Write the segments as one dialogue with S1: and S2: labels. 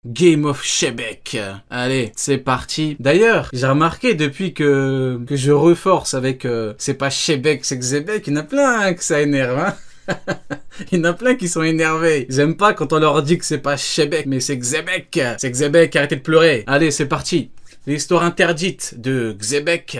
S1: Game of Shebek. Allez, c'est parti. D'ailleurs, j'ai remarqué depuis que je reforce avec c'est pas Shebek, c'est Xebec, il y en a plein que ça énerve, hein. Il y en a plein qui sont énervés. Ils aiment pas quand on leur dit que c'est pas Shebek, mais c'est Xebec. C'est Xebec, arrêtez de pleurer. Allez, c'est parti. L'histoire interdite de Xebec,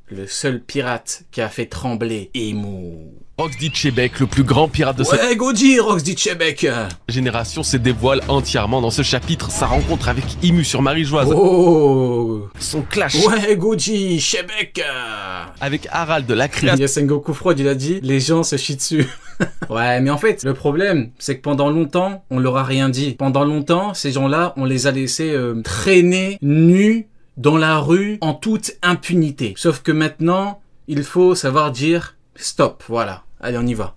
S1: le seul pirate qui a fait trembler Emu.
S2: Rox dit Shebek, le plus grand pirate de cette
S1: Goji, Rox dit Shebek.
S2: génération, se dévoile entièrement dans ce chapitre. Sa rencontre avec Emu sur Marie-Joise.
S1: Oh,
S2: Son clash
S1: Goji, Shebek.
S2: avec Harald, la création.
S1: Il y a Sengoku Freud, il a dit, les gens se chient dessus. Ouais, mais en fait, le problème, c'est que pendant longtemps, on leur a rien dit. Pendant longtemps, ces gens-là, on les a laissés traîner nus dans la rue en toute impunité. Sauf que maintenant, il faut savoir dire stop, voilà. Allez, on y va.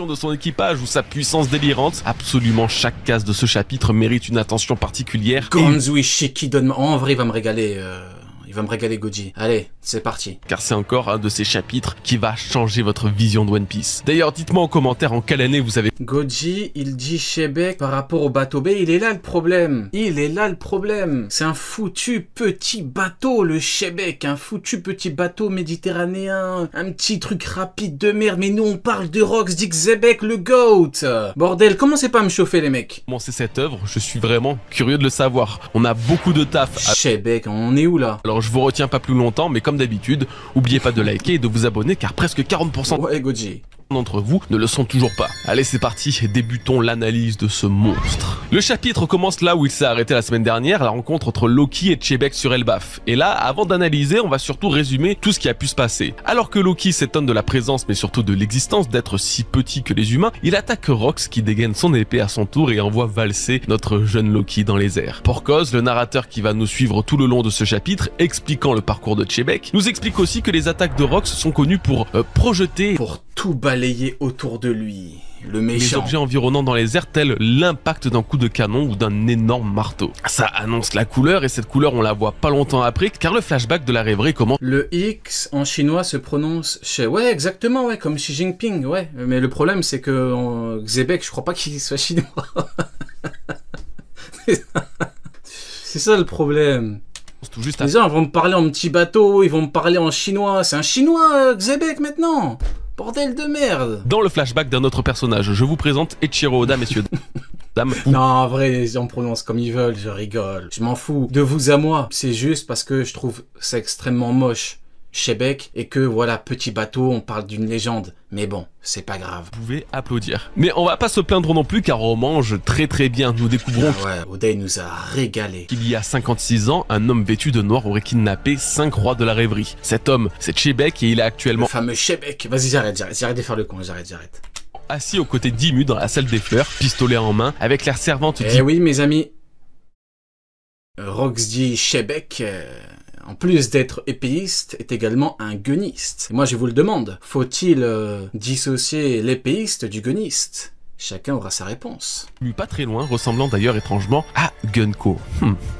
S2: De son équipage ou sa puissance délirante. Absolument chaque case de ce chapitre mérite une attention particulière.
S1: Gonzui Shiki donne... En vrai, il va me régaler. Il va me régaler, Goji. Allez, c'est parti.
S2: Car c'est encore un de ces chapitres qui va changer votre vision de One Piece. D'ailleurs, dites-moi en commentaire en quelle année vous avez...
S1: Goji, il dit Shebek par rapport au bateau B. Il est là le problème. Il est là le problème. C'est un foutu petit bateau, le Shebek. Un foutu petit bateau méditerranéen. Un petit truc rapide de merde. Mais nous, on parle de Rox dit Xebec, le GOAT. Bordel, commencez pas à me chauffer, les mecs.
S2: Comment c'est cette œuvre? Je suis vraiment curieux de le savoir. On a beaucoup de taf.
S1: Shebek, on est où là?
S2: Alors je vous retiens pas plus longtemps, mais comme d'habitude, n'oubliez pas de liker et de vous abonner car presque 40%
S1: Ouais, Goji.
S2: d'entre vous ne le sont toujours pas. Allez, c'est parti, débutons l'analyse de ce monstre. Le chapitre commence là où il s'est arrêté la semaine dernière, la rencontre entre Loki et Shebek sur Elbaf. Et là, avant d'analyser, on va surtout résumer tout ce qui a pu se passer. Alors que Loki s'étonne de la présence, mais surtout de l'existence d'êtres si petits que les humains, il attaque Rox qui dégaine son épée à son tour et envoie valser notre jeune Loki dans les airs. Pour cause, le narrateur qui va nous suivre tout le long de ce chapitre, expliquant le parcours de Shebek, nous explique aussi que les attaques de Rox sont connues pour projeter...
S1: Pour tout balayer autour de lui. Le
S2: les
S1: méchant.
S2: objets environnants dans les airs tels l'impact d'un coup de canon ou d'un énorme marteau. Ça annonce la couleur et cette couleur on la voit pas longtemps après car le flashback de la rêverie commence.
S1: Le X en chinois se prononce ouais, exactement, ouais, comme Xi Jinping, ouais. Mais le problème c'est que Xebec, je crois pas qu'il soit chinois. C'est ça le problème.
S2: Tout juste
S1: Les gens vont me parler en petit bateau, ils vont me parler en chinois. C'est un chinois, Xebec maintenant. Bordel de merde.
S2: dans le flashback d'un autre personnage, je vous présente Eiichiro Oda, messieurs. Dames.
S1: Non, en vrai, les gens prononcent comme ils veulent, je rigole. Je m'en fous. De vous à moi, c'est juste parce que je trouve ça extrêmement moche, Shebek, et que voilà, petit bateau, on parle d'une légende. Mais bon, c'est pas grave.
S2: Vous pouvez applaudir. Mais on va pas se plaindre non plus car on mange très très bien. Nous découvrons
S1: Ah ouais, Oda il nous a régalé.
S2: qu'il y a 56 ans, un homme vêtu de noir aurait kidnappé 5 rois de la rêverie. Cet homme, c'est Shebek et il est
S1: Le
S2: actuellement
S1: fameux Shebek. Vas-y, j'arrête de faire le con, j'arrête.
S2: assis aux côtés d'Imu dans la salle des fleurs, pistolet en main, avec l'air servante
S1: Eh oui, mes amis. Rox dit Shebek, en plus d'être épéiste, est également un guniste. Et moi, je vous le demande, faut-il dissocier l'épéiste du guniste? Chacun aura sa réponse.
S2: pas très loin, ressemblant d'ailleurs étrangement à Gunko.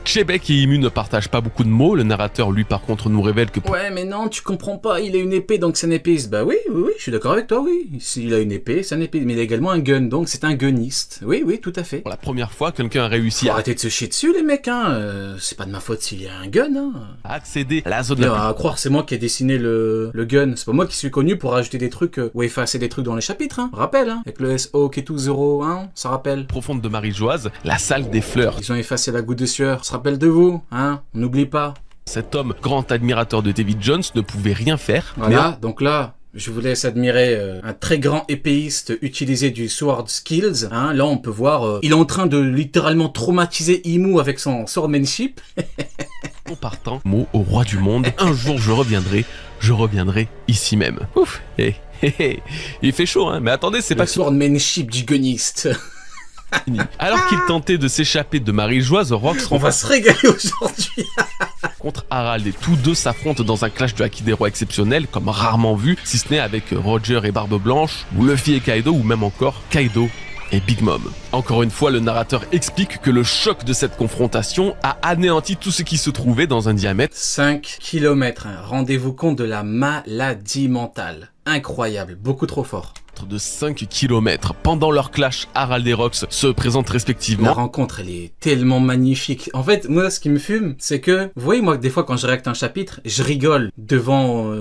S2: Shebek et Imu ne partagent pas beaucoup de mots, le narrateur lui par contre nous révèle que
S1: Ouais, mais non, tu comprends pas, il a une épée, donc c'est un épéiste. Bah oui, je suis d'accord avec toi, oui. S'il a une épée, c'est un épéiste. Mais il a également un gun, donc c'est un guniste. Oui, tout à fait.
S2: pour la première fois quelqu'un a réussi
S1: Faut
S2: à
S1: arrêter de se chier dessus, les mecs, hein. C'est pas de ma faute s'il y a un gun, hein.
S2: accéder à la zone
S1: Non, à croire, c'est moi qui ai dessiné le gun. C'est pas moi qui suis connu pour rajouter des trucs ou effacer des trucs dans les chapitres, hein. Rappelle, hein. Avec le SO qui est tout 0, hein. Ça rappelle.
S2: profonde de Marie-Joise, la salle des fleurs.
S1: Ils ont effacé la goutte de sueur. On se rappelle de vous, hein. On n'oublie pas.
S2: Cet homme, grand admirateur de David Jones, ne pouvait rien faire.
S1: Voilà, donc là, je vous laisse admirer un très grand épéiste utiliser du sword skills. Hein. Là, on peut voir, il est en train de littéralement traumatiser Imu avec son swordmanship.
S2: Mais en partant, mot au roi du monde, un jour je reviendrai ici même. Ouf, il fait chaud, hein, mais attendez, c'est
S1: Le
S2: pas
S1: swordmanship du guniste.
S2: fini. Alors qu'il tentait de s'échapper de Marie-Joise, Rox
S1: On va se régaler aujourd'hui.
S2: contre Harald et tous deux s'affrontent dans un clash de haki des rois exceptionnel, comme rarement vu, si ce n'est avec Roger et Barbe Blanche, ou Luffy et Kaido, ou même encore Kaido et Big Mom. Encore une fois, le narrateur explique que le choc de cette confrontation a anéanti tout ce qui se trouvait dans un diamètre
S1: 5 km. Rendez-vous compte de la maladie mentale. Incroyable, beaucoup trop fort.
S2: de 5 km. Pendant leur clash, Harald et Rox se présentent respectivement.
S1: La rencontre, elle est tellement magnifique. En fait, moi, ce qui me fume, c'est que, vous voyez, moi, des fois, quand je réacte un chapitre, je rigole devant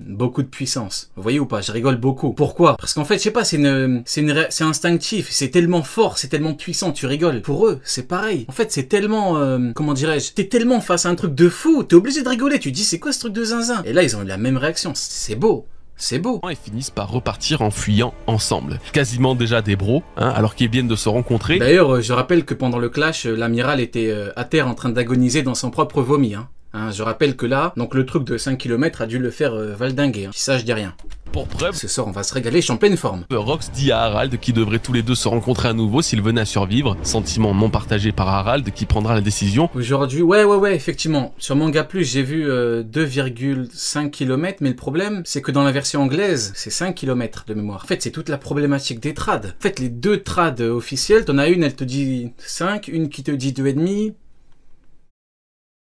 S1: beaucoup de puissance. Vous voyez ou pas? Je rigole beaucoup. Pourquoi? Parce qu'en fait, je sais pas, c'est instinctif. C'est tellement fort, c'est tellement puissant, tu rigoles. Pour eux, c'est pareil. En fait, c'est tellement, comment dirais-je, t'es tellement face à un truc de fou, t'es obligé de rigoler. Tu te dis, c'est quoi ce truc de zinzin? Et là, ils ont eu la même réaction. C'est beau. C'est beau.
S2: Ils finissent par repartir en fuyant ensemble. Quasiment déjà des bros, hein, alors qu'ils viennent de se rencontrer.
S1: D'ailleurs, je rappelle que pendant le clash, l'amiral était à terre en train d'agoniser dans son propre vomi. Je rappelle que là, donc le truc de 5 km a dû le faire valdinguer. Ça, je dis rien.
S2: Pour preuve,
S1: ce soir, on va se régaler, je suis en pleine forme.
S2: Rox dit à Harald qu'ils devraient tous les deux se rencontrer à nouveau s'ils venaient à survivre. Sentiment non partagé par Harald qui prendra la décision.
S1: Aujourd'hui, ouais, effectivement. Sur Manga Plus, j'ai vu 2,5 km, mais le problème, c'est que dans la version anglaise, c'est 5 km de mémoire. En fait, c'est toute la problématique des trades. En fait, les deux trades officielles, t'en as une, elle te dit 5, une qui te dit 2,5.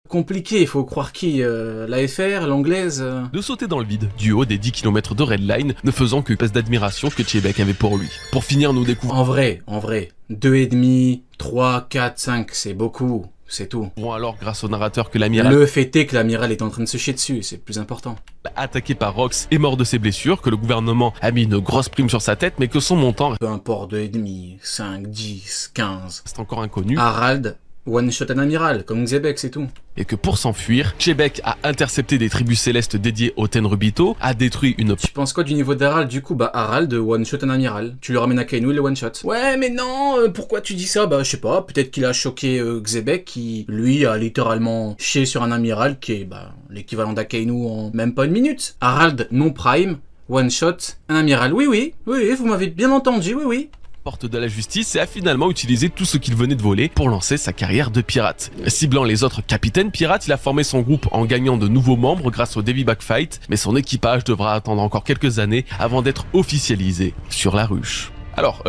S1: Compliqué, il faut croire qui la FR, l'anglaise
S2: De sauter dans le vide, du haut des 10 km de Redline, ne faisant que passe d'admiration que Chebek avait pour lui. Pour finir, nous découvrons...
S1: En vrai, 2,5, 3, 4, 5, c'est beaucoup, c'est tout.
S2: Bon alors, grâce au narrateur, que l'amiral...
S1: Le fait est que l'amiral est en train de se chier dessus, c'est le plus important.
S2: Attaqué par Rox est mort de ses blessures, que le gouvernement a mis une grosse prime sur sa tête, mais que son montant...
S1: Peu importe, 2,5, 5, 10, 15...
S2: C'est encore inconnu.
S1: Harald... one-shot un amiral, comme Xebec, c'est tout.
S2: Et que pour s'enfuir, Chebek a intercepté des tribus célestes dédiées au Tenryubito, a détruit une...
S1: Tu penses quoi du niveau d'Harald du coup? Bah Harald one-shot un amiral. Tu le ramènes à Kainu, il est one-shot. Ouais mais non, pourquoi tu dis ça? Bah je sais pas, peut-être qu'il a choqué Xebec qui, lui, a littéralement chié sur un amiral qui est l'équivalent d'Akainu en même pas une minute. Harald non prime, one-shot un amiral. Oui, vous m'avez bien entendu, oui.
S2: Porte de la justice et a finalement utilisé tout ce qu'il venait de voler pour lancer sa carrière de pirate. Ciblant les autres capitaines pirates, il a formé son groupe en gagnant de nouveaux membres grâce au Davy Backfight, mais son équipage devra attendre encore quelques années avant d'être officialisé sur la ruche. Alors,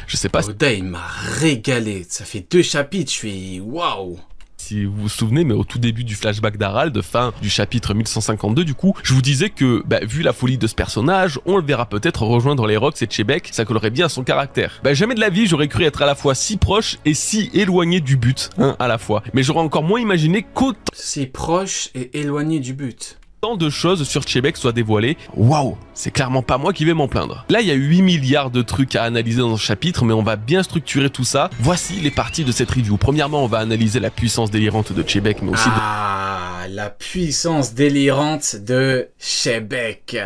S2: je sais pas...
S1: Oda, il m'a régalé, ça fait 2 chapitres, je suis... Waouh!
S2: Si vous vous souvenez, mais au tout début du flashback d'Harald, fin du chapitre 1152 du coup, je vous disais que, vu la folie de ce personnage, on le verra peut-être rejoindre les Rox et Chebek, ça collerait bien à son caractère. Jamais de la vie j'aurais cru être à la fois si proche et si éloigné du but, à la fois. Mais j'aurais encore moins imaginé qu'autant...
S1: Si proche et éloigné du but.
S2: Tant de choses sur Chebek soient dévoilées, waouh, c'est clairement pas moi qui vais m'en plaindre. Là, il y a 8 milliards de trucs à analyser dans ce chapitre, mais on va bien structurer tout ça. Voici les parties de cette review. Premièrement, on va analyser la puissance délirante de Chebek, mais aussi
S1: la puissance délirante de Chebek.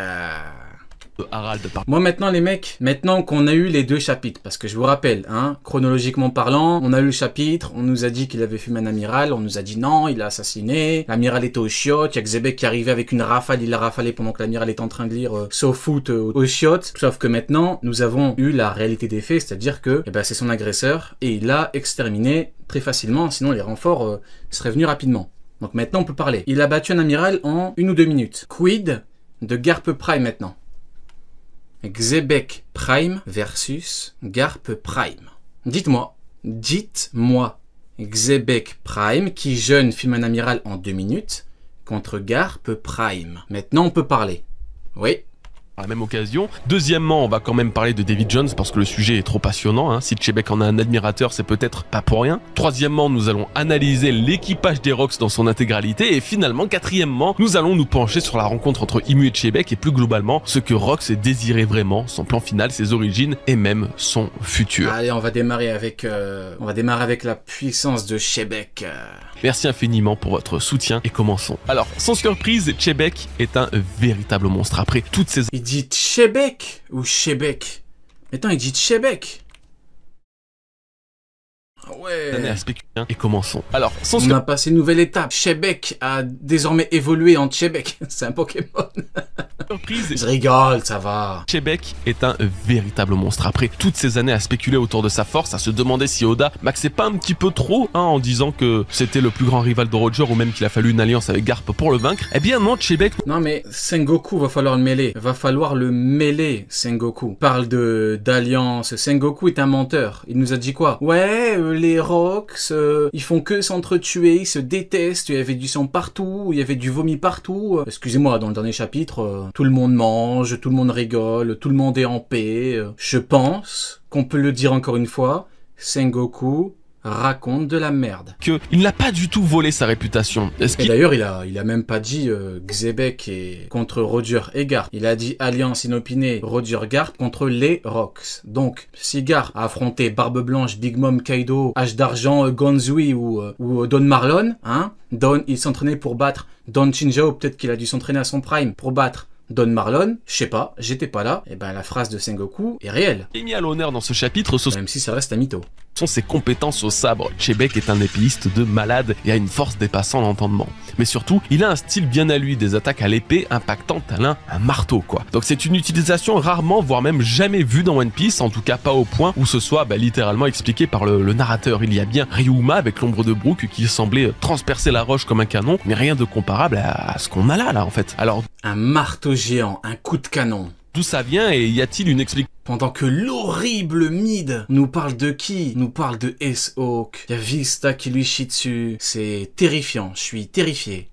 S2: Harald.
S1: Moi maintenant les mecs, maintenant qu'on a eu les 2 chapitres, parce que je vous rappelle, chronologiquement parlant, on a eu le chapitre, on nous a dit qu'il avait fumé un amiral, on nous a dit non, il a assassiné, l'amiral était au chiottes, il y a Xebec qui arrivait avec une rafale, il l'a rafalé pendant que l'amiral est en train de lire Sofoot au chiottes, sauf que maintenant, nous avons eu la réalité des faits, c'est-à-dire que c'est son agresseur, et il l'a exterminé très facilement, sinon les renforts seraient venus rapidement. Donc maintenant on peut parler. Il a battu un amiral en 1 ou 2 minutes. Quid de Garp Prime maintenant? Xebec Prime versus Garp Prime. Dites-moi, Xebec Prime qui jeune filme un amiral en 2 minutes contre Garp Prime. Maintenant on peut parler. Oui.
S2: À la même occasion. Deuxièmement, on va quand même parler de Davy Jones parce que le sujet est trop passionnant. Si Chebek en a un admirateur, c'est peut-être pas pour rien. Troisièmement, nous allons analyser l'équipage des Rox dans son intégralité. Et finalement, quatrièmement, nous allons nous pencher sur la rencontre entre Imu et Chebek et plus globalement, ce que Rox désirait vraiment, son plan final, ses origines et même son futur.
S1: Allez, on va démarrer avec la puissance de Chebek.
S2: Merci infiniment pour votre soutien et commençons. Alors, sans surprise, Chebek est un véritable monstre. Après toutes ces...
S1: Il dit Chebek ou Chebek? Attends, il dit Chebek. Ah ouais.
S2: Années à spéculer, hein. Et commençons. Alors, sans
S1: On a passé une nouvelle étape. Chebek a désormais évolué en Chebek. C'est un Pokémon.
S2: surprise,
S1: Je rigole, ça va.
S2: Chebek est un véritable monstre. Après toutes ces années à spéculer autour de sa force, à se demander si Oda maxait pas un petit peu trop, hein, en disant que c'était le plus grand rival de Roger ou même qu'il a fallu une alliance avec Garp pour le vaincre, eh bien non, Chebek...
S1: Non mais Sengoku va falloir le mêler. Va falloir le mêler, Sengoku. Parle d'alliance. Sengoku est un menteur. Il nous a dit quoi? Ouais, les Rocks, ils font que s'entretuer, ils se détestent, il y avait du sang partout, il y avait du vomi partout. Excusez-moi, dans le dernier chapitre, tout le monde mange, tout le monde rigole, tout le monde est en paix. Je pense qu'on peut le dire encore une fois, Sengoku raconte de la merde.
S2: qu'il n'a pas du tout volé sa réputation. Est-ce
S1: Et
S2: qu'il...
S1: d'ailleurs, il a même pas dit Xebec est contre Roger et Garp. Il a dit alliance inopinée Roger Garp contre les Rocks. Donc, si Garp a affronté Barbe Blanche, Big Mom, Kaido, H d'Argent, Gonzui ou Don Marlon, hein, Don, il s'entraînait pour battre Don Chinjao, peut-être qu'il a dû s'entraîner à son prime pour battre Don Marlon, je sais pas, j'étais pas là, et ben la phrase de Sengoku est réelle.
S2: est mis à l'honneur dans ce chapitre, ce
S1: Même si ça reste un mytho.
S2: sont ses compétences au sabre. Chebek est un épéiste de malade et a une force dépassant l'entendement. Mais surtout, il a un style bien à lui, des attaques à l'épée impactant tel un marteau, quoi. Donc c'est une utilisation rarement, voire même jamais vue dans One Piece, en tout cas pas au point où ce soit littéralement expliqué par le narrateur. Il y a bien Ryuma avec l'ombre de Brook qui semblait transpercer la roche comme un canon, mais rien de comparable à ce qu'on a là en fait. Alors,
S1: Un marteau géant, un coup de canon.
S2: d'où ça vient et y a-t-il une explication?
S1: Pendant que l'horrible Mid nous parle de qui? Nous parle de S-Hawk. Y a Vista qui lui chie dessus. C'est terrifiant, je suis terrifié.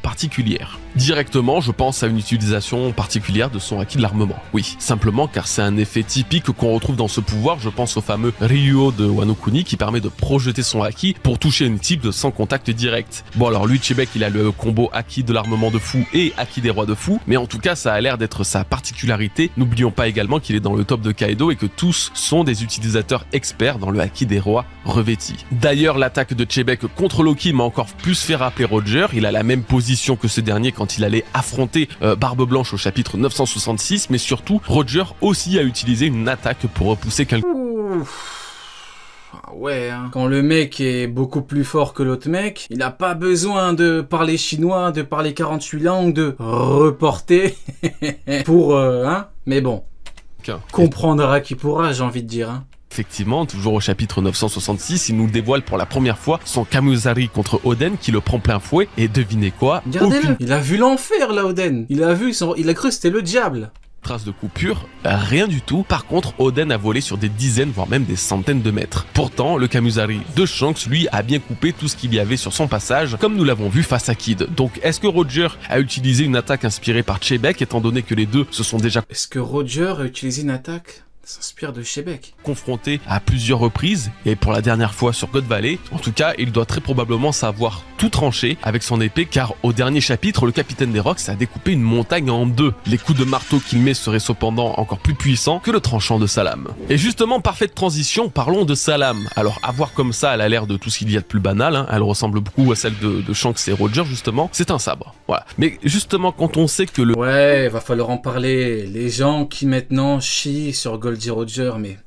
S2: Particulière. Directement, je pense à une utilisation particulière de son acquis de l'armement. Oui, simplement car c'est un effet typique qu'on retrouve dans ce pouvoir, je pense au fameux Ryuo de Wano Kuni qui permet de projeter son acquis pour toucher une cible sans contact direct. Bon alors lui, Chebek, il a le combo acquis de l'armement de fou et acquis des rois de fou, mais en tout cas ça a l'air d'être sa particularité. N'oublions pas également qu'il est dans le top de Kaido et que tous sont des utilisateurs experts dans le acquis des rois revêtis. D'ailleurs, l'attaque de Chebek contre Loki m'a encore plus fait rappeler Roger, il a la même position que ce dernier quand il allait affronter Barbe Blanche au chapitre 966, mais surtout, Roger aussi a utilisé une attaque pour repousser quelqu'un.
S1: Ah ouais, hein. Quand le mec est beaucoup plus fort que l'autre mec, il a pas besoin de parler chinois, de parler 48 langues, de reporter pour, hein. Mais bon, comprendra qui pourra, j'ai envie de dire, hein.
S2: Effectivement, toujours au chapitre 966, il nous dévoile pour la première fois son Kamuzari contre Oden qui le prend plein fouet et devinez quoi?
S1: Regardez-le, il a vu l'enfer là, Oden. Il a cru que c'était le diable.
S2: Trace de coupure, rien du tout. Par contre, Oden a volé sur des dizaines, voire même des centaines de mètres. Pourtant, le Kamuzari de Shanks, lui, a bien coupé tout ce qu'il y avait sur son passage, comme nous l'avons vu face à Kid. Donc, est-ce que Roger a utilisé une attaque inspirée par Chebek, étant donné que les deux se sont déjà...
S1: Est-ce que Roger a utilisé une attaque? S'inspire de Chebek.
S2: Confronté à plusieurs reprises, et pour la dernière fois sur God Valley. En tout cas, il doit très probablement savoir tout trancher avec son épée, car au dernier chapitre, le capitaine des Rocks a découpé une montagne en deux. Les coups de marteau qu'il met seraient cependant encore plus puissants que le tranchant de Salam. Et justement, parfaite transition, parlons de Salam. Alors, à voir comme ça, elle a l'air de tout ce qu'il y a de plus banal, hein. Elle ressemble beaucoup à celle de Shanks et Roger, justement. C'est un sabre, voilà. Mais justement, quand on sait que le...
S1: Ouais, va falloir en parler. Les gens qui maintenant chient sur Goldie Roger, mais...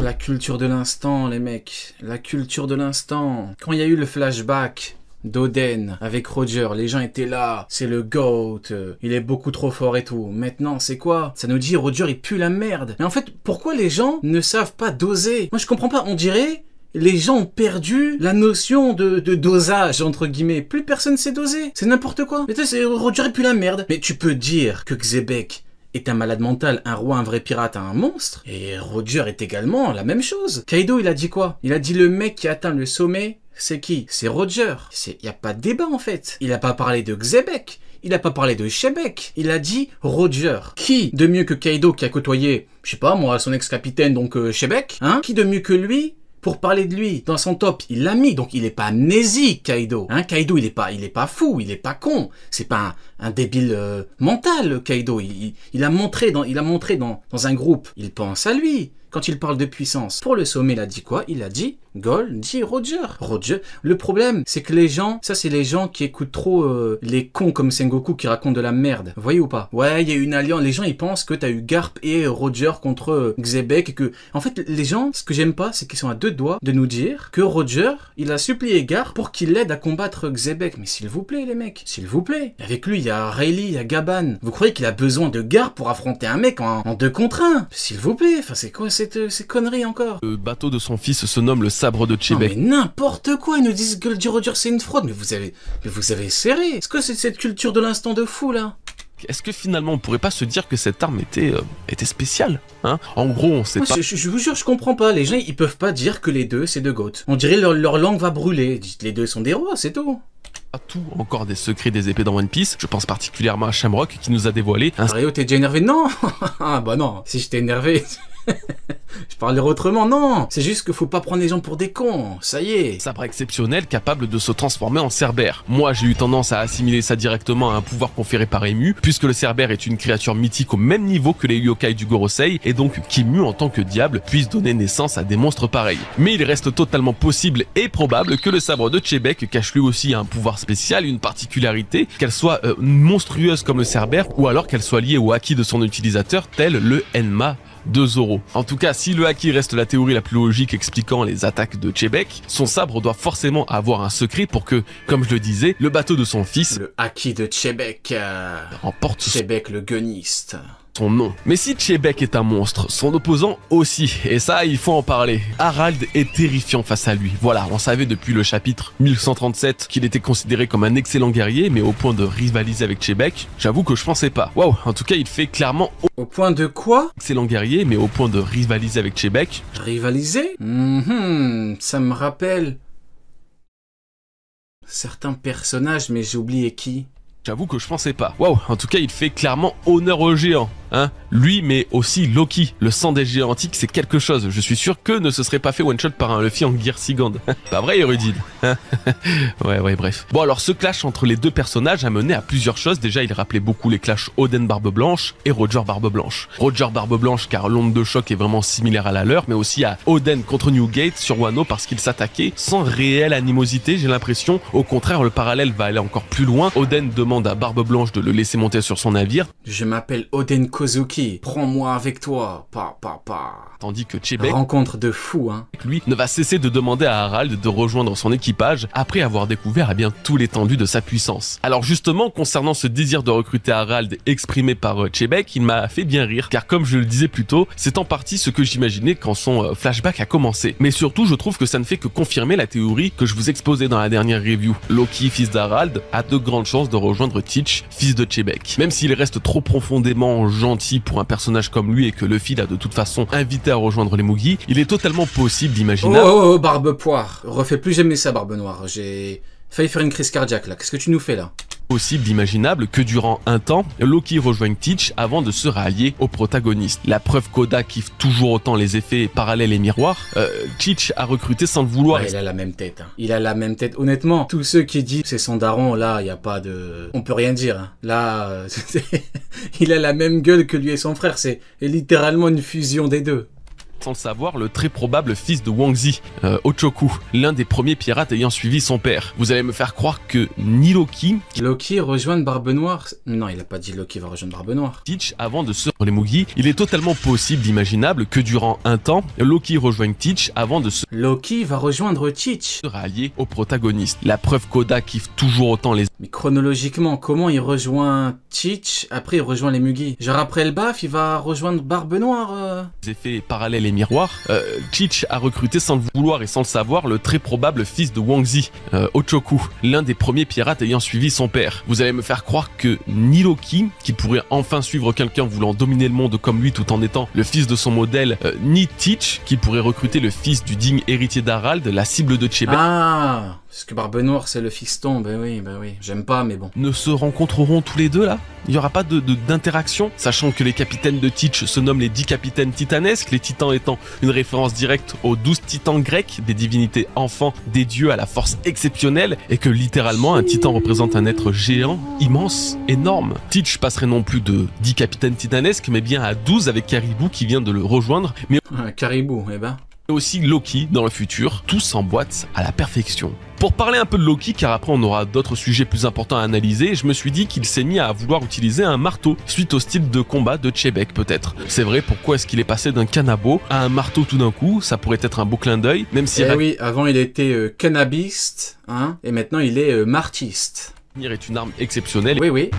S1: La culture de l'instant, les mecs. La culture de l'instant. Quand il y a eu le flashback d'Oden avec Roger, les gens étaient là. C'est le GOAT. Il est beaucoup trop fort et tout. Maintenant, c'est quoi? Ça nous dit Roger, il pue la merde. Mais en fait, pourquoi les gens ne savent pas doser? Moi, je comprends pas. On dirait... Les gens ont perdu la notion de dosage, entre guillemets. Plus personne sait doser. C'est n'importe quoi. Mais tu sais, Roger, il pue la merde. Mais tu peux dire que Xebec est un malade mental, un roi, un vrai pirate, un monstre. Et Roger est également la même chose. Kaido, il a dit quoi? Il a dit le mec qui atteint le sommet, c'est qui? C'est Roger. Y a pas de débat en fait. Il a pas parlé de Xebec. Il a pas parlé de Chebek. Il a dit Roger. Qui de mieux que Kaido qui a côtoyé, je sais pas moi, son ex-capitaine, donc Chebek, hein? Qui de mieux que lui pour parler de lui dans son top? Il l'a mis, donc il est pas amnésique, Kaido. Hein, Kaido, il est pas fou, il est pas con. C'est pas un débile mental, Kaido. Il a montré dans un groupe. Il pense à lui. quand il parle de puissance. Pour le sommet, il a dit quoi? Il a dit Gold, dit Roger. Roger. Le problème, c'est que les gens, ça c'est les gens qui écoutent trop les cons comme Sengoku qui racontent de la merde. Vous voyez ou pas? Ouais, il y a une alliance. Les gens, ils pensent que t'as eu Garp et Roger contre Xebec et que... En fait, les gens, ce que j'aime pas, c'est qu'ils sont à deux doigts de nous dire que Roger, il a supplié Garp pour qu'il l'aide à combattre Xebec. Mais s'il vous plaît, les mecs, s'il vous plaît. Avec lui, il y a Rayleigh, il y a Gaban. Vous croyez qu'il a besoin de Garp pour affronter un mec en 2 contre 1? S'il vous plaît. Enfin, c'est quoi ces conneries encore?
S2: Le bateau de son fils se nomme le sabre de Chebek.
S1: Mais n'importe quoi, ils nous disent que Goldie Roger c'est une fraude, mais vous avez serré. Est-ce que c'est cette culture de l'instant de fou là?
S2: Est-ce que finalement on pourrait pas se dire que cette arme était spéciale, hein? En gros, on sait pas.
S1: Je vous jure, je comprends pas. Les gens, ils peuvent pas dire que les deux c'est de GOAT. On dirait leur langue va brûler. Les deux sont des rois, c'est tout.
S2: Pas tout encore des secrets des épées dans One Piece. Je pense particulièrement à Shamrock qui nous a dévoilé un...
S1: Rio, t'es déjà énervé? Non. Ah bah non, si j'étais énervé... Je parlerai autrement, non. C'est juste qu'il faut pas prendre les gens pour des cons, ça y est.
S2: Sabre exceptionnel capable de se transformer en Cerbère. Moi j'ai eu tendance à assimiler ça directement à un pouvoir conféré par Emu, puisque le Cerbère est une créature mythique au même niveau que les yokai du Gorosei, et donc qu'Emu en tant que diable puisse donner naissance à des monstres pareils. Mais il reste totalement possible et probable que le sabre de Chebek cache lui aussi un pouvoir spécial, une particularité, qu'elle soit monstrueuse comme le Cerbère, ou alors qu'elle soit liée au haki de son utilisateur, tel le Enma de Zoro. En tout cas, si le haki reste la théorie la plus logique expliquant les attaques de Chebek, son sabre doit forcément avoir un secret pour que, comme je le disais, le bateau de son fils,
S1: le haki de Chebek,
S2: remporte
S1: Chebek le guniste,
S2: son nom. Mais si Chebek est un monstre, son opposant aussi, et ça il faut en parler. Harald est terrifiant face à lui. Voilà, on savait depuis le chapitre 1137 qu'il était considéré comme un excellent guerrier, mais au point de rivaliser avec Chebek, j'avoue que je pensais pas. Waouh, en tout cas il fait clairement...
S1: Au point de quoi?
S2: Excellent guerrier, mais au point de rivaliser avec Chebek.
S1: Rivaliser? Ça me rappelle... certains personnages, mais j'ai oublié qui.
S2: J'avoue que je pensais pas. Waouh, en tout cas, il fait clairement honneur aux géants. Hein, lui, mais aussi Loki, le sang des géants antiques, c'est quelque chose. Je suis sûr que ne se serait pas fait one-shot par un Luffy en Gear Sigand. Pas vrai, Erudine? Ouais, bref. Bon, alors, ce clash entre les deux personnages a mené à plusieurs choses. Déjà, il rappelait beaucoup les clashs Oden Barbe Blanche et Roger Barbe Blanche. Roger Barbe Blanche, car l'onde de choc est vraiment similaire à la leur, mais aussi à Oden contre Newgate sur Wano parce qu'ils s'attaquaient sans réelle animosité, j'ai l'impression. Au contraire, le parallèle va aller encore plus loin. Oden demande à Barbe Blanche de le laisser monter sur son navire.
S1: Je m'appelle Oden Kozuki, prends-moi avec toi,
S2: Tandis que Chebek,
S1: rencontre de fou, hein.
S2: Lui, ne va cesser de demander à Harald de rejoindre son équipage après avoir découvert bien tout l'étendue de sa puissance. Alors justement, concernant ce désir de recruter Harald exprimé par Chebek, il m'a fait bien rire, car comme je le disais plus tôt, c'est en partie ce que j'imaginais quand son flashback a commencé. Mais surtout, je trouve que ça ne fait que confirmer la théorie que je vous exposais dans la dernière review. Loki, fils d'Harald, a de grandes chances de rejoindre Teach, fils de Chebek. Même s'il reste trop profondément gentil pour un personnage comme lui et que Luffy l'a de toute façon invité à rejoindre les Mugi, il est totalement possible d'imaginer...
S1: Oh, Barbe Poire, refais plus jamais ça, Barbe Noire, j'ai failli faire une crise cardiaque là, qu'est-ce que tu nous fais là?
S2: Possible d'imaginable que durant un temps, Loki rejoigne Teach avant de se rallier au protagoniste. La preuve qu'Oda kiffe toujours autant les effets parallèles et miroirs, Teach a recruté sans le vouloir.
S1: Ouais, il a la même tête, hein. Il a la même tête, honnêtement. Tous ceux qui disent c'est son daron, là, il y a pas de... On peut rien dire, hein. Là, il a la même gueule que lui et son frère, c'est littéralement une fusion des deux.
S2: Sans le savoir, le très probable fils de Wangzi, Ochoku, l'un des premiers pirates ayant suivi son père. Vous allez me faire croire que ni Loki...
S1: Loki rejoindre Barbe Noire? Non, il a pas dit Loki va rejoindre Barbe Noire.
S2: Teach avant de se... les Mugi, il est totalement possible d'imaginable que durant un temps, Loki rejoigne Teach avant de se...
S1: Loki va rejoindre Teach?
S2: Rallier au protagoniste. La preuve qu'Oda kiffe toujours autant les...
S1: Mais chronologiquement, comment il rejoint Teach, après il rejoint les Mugi? Genre après le baf, il va rejoindre Barbe Noire
S2: Effets parallèles et miroirs, Teach a recruté sans le vouloir et sans le savoir le très probable fils de Wangzi, Ochoku, l'un des premiers pirates ayant suivi son père. Vous allez me faire croire que ni Loki, qui pourrait enfin suivre quelqu'un voulant dominer le monde comme lui tout en étant le fils de son modèle, ni Teach, qui pourrait recruter le fils du digne héritier d'Harald, la cible de Chebek.
S1: Ah, Parce que Barbe Noire, c'est le fiston, bah oui, j'aime pas, mais bon.
S2: Ne se rencontreront tous les deux là? Il y aura pas d'interaction? Sachant que les capitaines de Teach se nomment les 10 capitaines titanesques, les titans étant une référence directe aux 12 titans grecs, des divinités enfants, des dieux à la force exceptionnelle, et que littéralement un titan représente un être géant, immense, énorme. Teach passerait non plus de 10 capitaines titanesques, mais bien à 12 avec Caribou qui vient de le rejoindre, mais
S1: Caribou, eh ben...
S2: aussi Loki dans le futur, tout s'emboîte à la perfection. Pour parler un peu de Loki, car après on aura d'autres sujets plus importants à analyser, je me suis dit qu'il s'est mis à vouloir utiliser un marteau, suite au style de combat de Chebek peut-être. C'est vrai, pourquoi est-ce qu'il est passé d'un cannabo à un marteau tout d'un coup? Ça pourrait être un beau clin d'œil, même si...
S1: oui, avant il était cannabiste, hein, et maintenant il est martiste.
S2: Est une arme exceptionnelle.
S1: Oui.